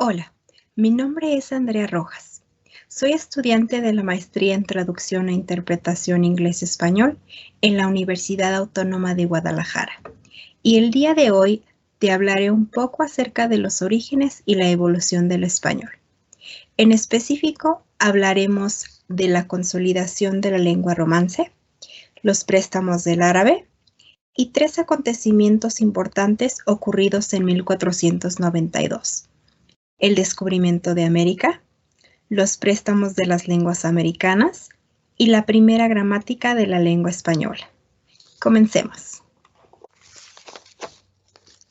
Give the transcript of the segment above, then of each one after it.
Hola, mi nombre es Andrea Rojas. Soy estudiante de la Maestría en Traducción e Interpretación Inglés-Español en la Universidad Autónoma de Guadalajara. Y el día de hoy te hablaré un poco acerca de los orígenes y la evolución del español. En específico, hablaremos de la consolidación de la lengua romance, los préstamos del árabe y 3 acontecimientos importantes ocurridos en 1492. El descubrimiento de América, los préstamos de las lenguas americanas y la primera gramática de la lengua española. Comencemos.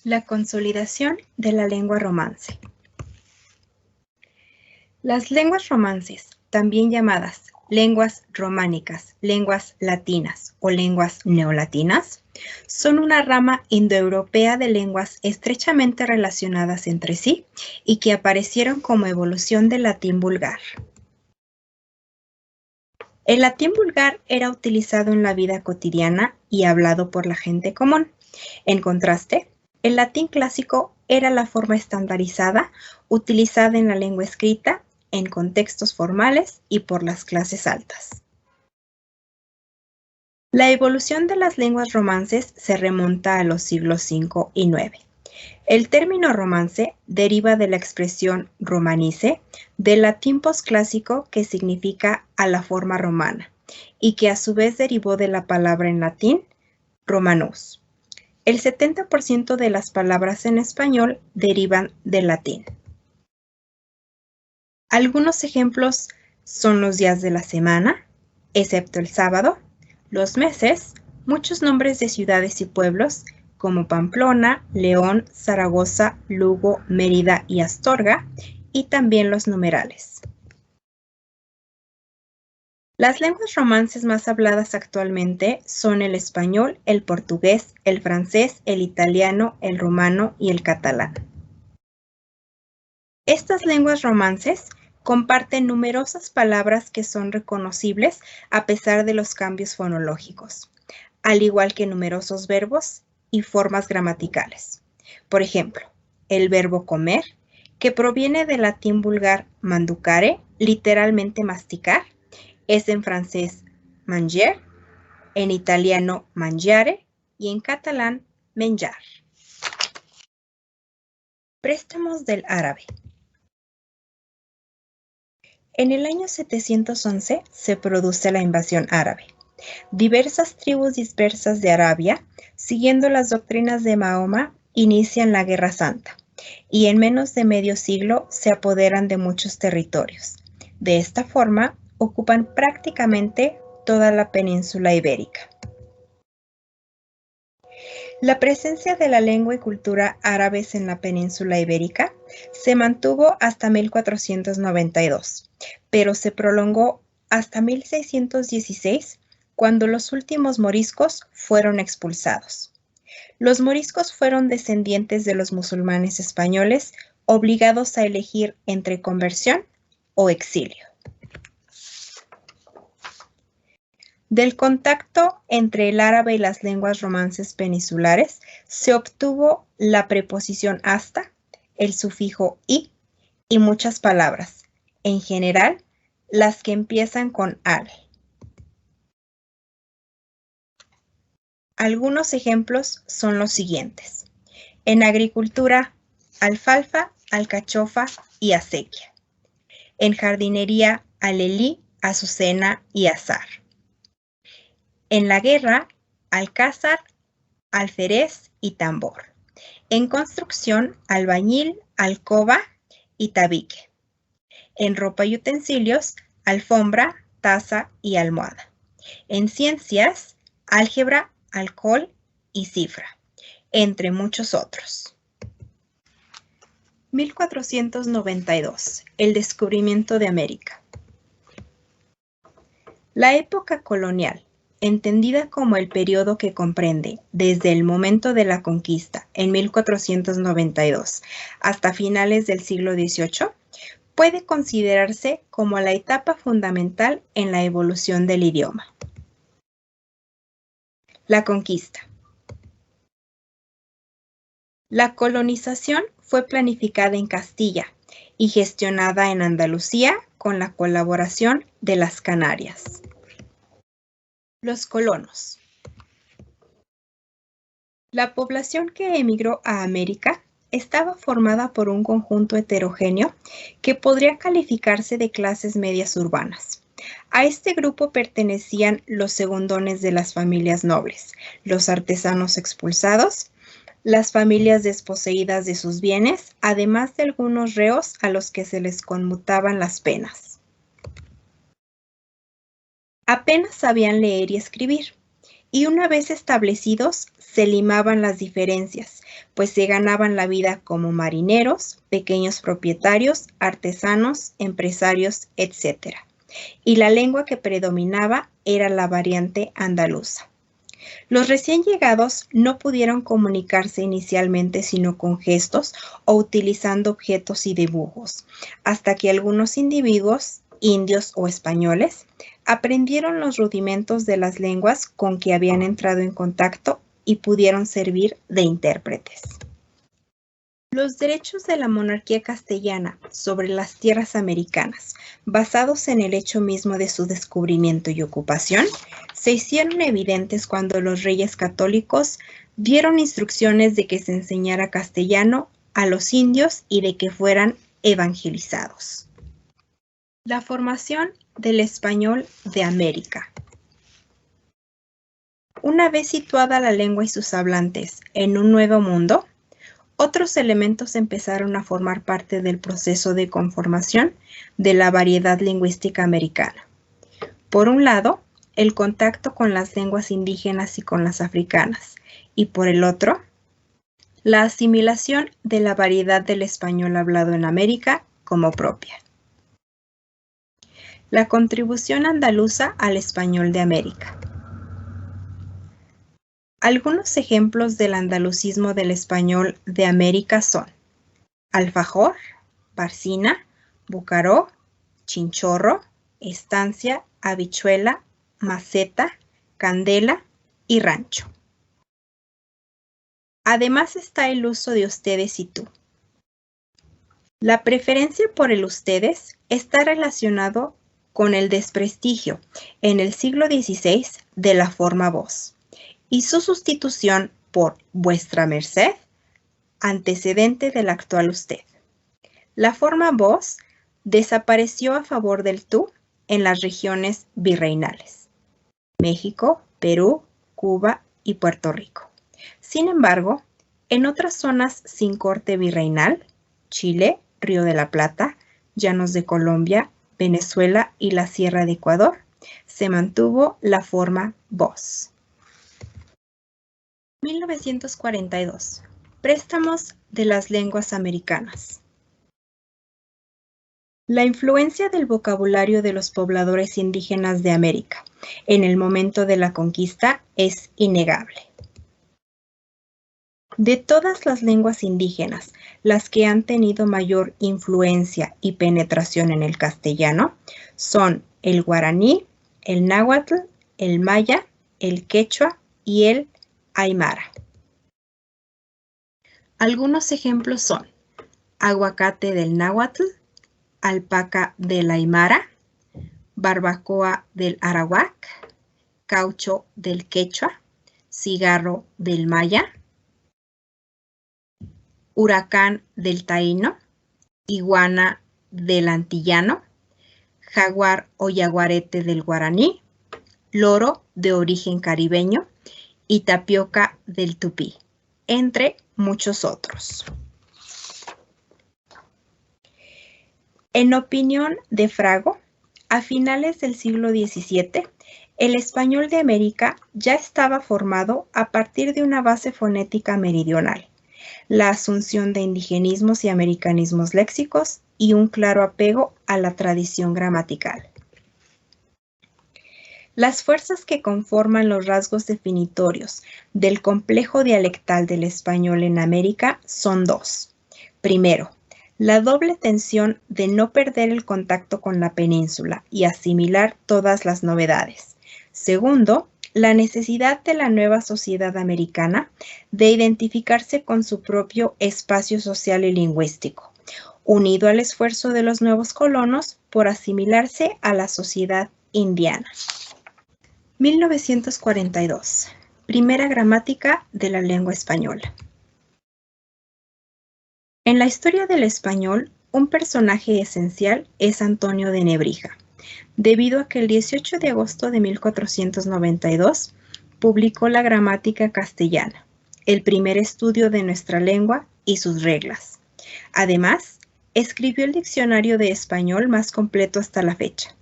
La consolidación de la lengua romance. Las lenguas romances, también llamadas lenguas románicas, lenguas latinas o lenguas neolatinas, son una rama indoeuropea de lenguas estrechamente relacionadas entre sí y que aparecieron como evolución del latín vulgar. El latín vulgar era utilizado en la vida cotidiana y hablado por la gente común. En contraste, el latín clásico era la forma estandarizada utilizada en la lengua escrita, en contextos formales y por las clases altas. La evolución de las lenguas romances se remonta a los siglos V y IX. El término romance deriva de la expresión romanice, del latín posclásico que significa a la forma romana, y que a su vez derivó de la palabra en latín romanus. El 70% de las palabras en español derivan del latín. Algunos ejemplos son los días de la semana, excepto el sábado, los meses, muchos nombres de ciudades y pueblos, como Pamplona, León, Zaragoza, Lugo, Mérida y Astorga, y también los numerales. Las lenguas romances más habladas actualmente son el español, el portugués, el francés, el italiano, el rumano y el catalán. Estas lenguas romances comparten numerosas palabras que son reconocibles a pesar de los cambios fonológicos, al igual que numerosos verbos y formas gramaticales. Por ejemplo, el verbo comer, que proviene del latín vulgar manducare, literalmente masticar, es en francés manger, en italiano mangiare y en catalán menjar. Préstamos del árabe. En el año 711 se produce la invasión árabe. Diversas tribus dispersas de Arabia, siguiendo las doctrinas de Mahoma, inician la Guerra Santa y en menos de medio siglo se apoderan de muchos territorios. De esta forma, ocupan prácticamente toda la península ibérica. La presencia de la lengua y cultura árabes en la península ibérica se mantuvo hasta 1492, pero se prolongó hasta 1616, cuando los últimos moriscos fueron expulsados. Los moriscos fueron descendientes de los musulmanes españoles, obligados a elegir entre conversión o exilio. Del contacto entre el árabe y las lenguas romances peninsulares se obtuvo la preposición hasta, el sufijo y muchas palabras, en general las que empiezan con al. Algunos ejemplos son los siguientes. En agricultura, alfalfa, alcachofa y acequia. En jardinería, alelí, azucena y azar. En la guerra, alcázar, alférez y tambor. En construcción, albañil, alcoba y tabique. En ropa y utensilios, alfombra, taza y almohada. En ciencias, álgebra, alcohol y cifra, entre muchos otros. 1492. El descubrimiento de América. La época colonial, entendida como el periodo que comprende desde el momento de la conquista en 1492 hasta finales del siglo XVIII, puede considerarse como la etapa fundamental en la evolución del idioma. La conquista. La colonización fue planificada en Castilla, y gestionada en Andalucía con la colaboración de las Canarias. Los colonos. La población que emigró a América estaba formada por un conjunto heterogéneo que podría calificarse de clases medias urbanas. A este grupo pertenecían los segundones de las familias nobles, los artesanos expulsados, las familias desposeídas de sus bienes, además de algunos reos a los que se les conmutaban las penas. Apenas sabían leer y escribir, y una vez establecidos se limaban las diferencias, pues se ganaban la vida como marineros, pequeños propietarios, artesanos, empresarios, etc. Y la lengua que predominaba era la variante andaluza. Los recién llegados no pudieron comunicarse inicialmente sino con gestos o utilizando objetos y dibujos, hasta que algunos individuos, indios o españoles, aprendieron los rudimentos de las lenguas con que habían entrado en contacto y pudieron servir de intérpretes. Los derechos de la monarquía castellana sobre las tierras americanas, basados en el hecho mismo de su descubrimiento y ocupación, se hicieron evidentes cuando los reyes católicos dieron instrucciones de que se enseñara castellano a los indios y de que fueran evangelizados. La formación del español de América. Una vez situada la lengua y sus hablantes en un nuevo mundo, otros elementos empezaron a formar parte del proceso de conformación de la variedad lingüística americana. Por un lado, el contacto con las lenguas indígenas y con las africanas, y por el otro, la asimilación de la variedad del español hablado en América como propia. La contribución andaluza al español de América. Algunos ejemplos del andalucismo del español de América son alfajor, barcina, bucaró, chinchorro, estancia, habichuela, maceta, candela y rancho. Además está el uso de ustedes y tú. La preferencia por el ustedes está relacionado con el desprestigio en el siglo XVI de la forma vos y su sustitución por vuestra merced, antecedente del actual usted. La forma vos desapareció a favor del tú en las regiones virreinales, México, Perú, Cuba y Puerto Rico. Sin embargo, en otras zonas sin corte virreinal, Chile, Río de la Plata, Llanos de Colombia, Venezuela y la Sierra de Ecuador, se mantuvo la forma vos. 1942. Préstamos de las lenguas americanas. La influencia del vocabulario de los pobladores indígenas de América en el momento de la conquista es innegable. De todas las lenguas indígenas, las que han tenido mayor influencia y penetración en el castellano son el guaraní, el náhuatl, el maya, el quechua y el aymara. Algunos ejemplos son aguacate del náhuatl, alpaca del aymara, barbacoa del arawak, caucho del quechua, cigarro del maya, huracán del taíno, iguana del antillano, jaguar o yaguarete del guaraní, loro de origen caribeño y tapioca del tupí, entre muchos otros. En opinión de Frago, a finales del siglo XVII, el español de América ya estaba formado a partir de una base fonética meridional, la asunción de indigenismos y americanismos léxicos y un claro apego a la tradición gramatical. Las fuerzas que conforman los rasgos definitorios del complejo dialectal del español en América son dos. Primero, la doble tensión de no perder el contacto con la península y asimilar todas las novedades. Segundo, la necesidad de la nueva sociedad americana de identificarse con su propio espacio social y lingüístico, unido al esfuerzo de los nuevos colonos por asimilarse a la sociedad indiana. 1942. Primera gramática de la lengua española. En la historia del español, un personaje esencial es Antonio de Nebrija, debido a que el 18 de agosto de 1492 publicó la Gramática Castellana, el primer estudio de nuestra lengua y sus reglas. Además, escribió el diccionario de español más completo hasta la fecha,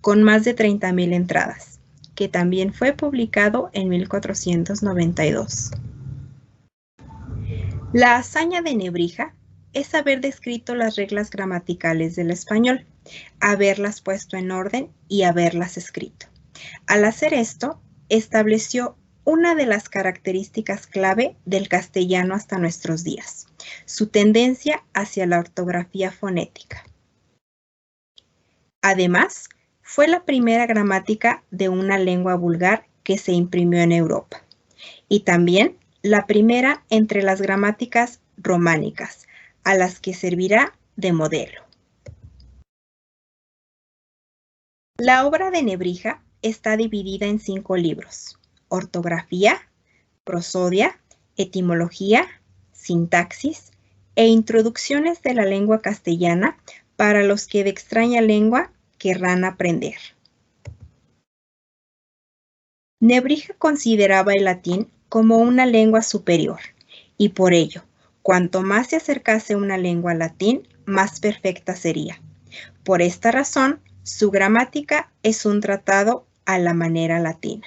con más de 30.000 entradas, que también fue publicado en 1492. La hazaña de Nebrija es haber descrito las reglas gramaticales del español, haberlas puesto en orden y haberlas escrito. Al hacer esto, estableció una de las características clave del castellano hasta nuestros días, su tendencia hacia la ortografía fonética. Además, fue la primera gramática de una lengua vulgar que se imprimió en Europa, y también la primera entre las gramáticas románicas, a las que servirá de modelo. La obra de Nebrija está dividida en 5 libros: ortografía, prosodia, etimología, sintaxis e introducciones de la lengua castellana para los que de extraña lengua querrán aprender. Nebrija consideraba el latín como una lengua superior y por ello, cuanto más se acercase una lengua al latín, más perfecta sería. Por esta razón, su gramática es un tratado a la manera latina.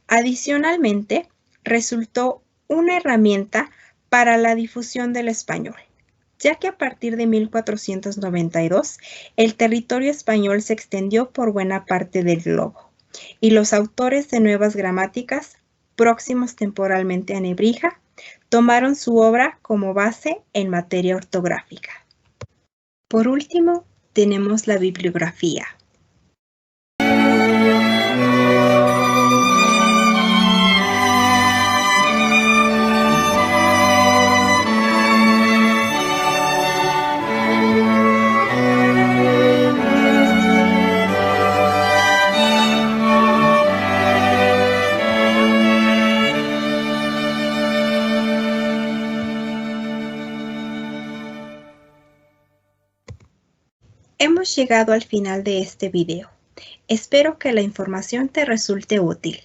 Adicionalmente, resultó una herramienta para la difusión del español, ya que a partir de 1492 el territorio español se extendió por buena parte del globo, y los autores de nuevas gramáticas, próximos temporalmente a Nebrija, tomaron su obra como base en materia ortográfica. Por último, tenemos la bibliografía. Hemos llegado al final de este video. Espero que la información te resulte útil.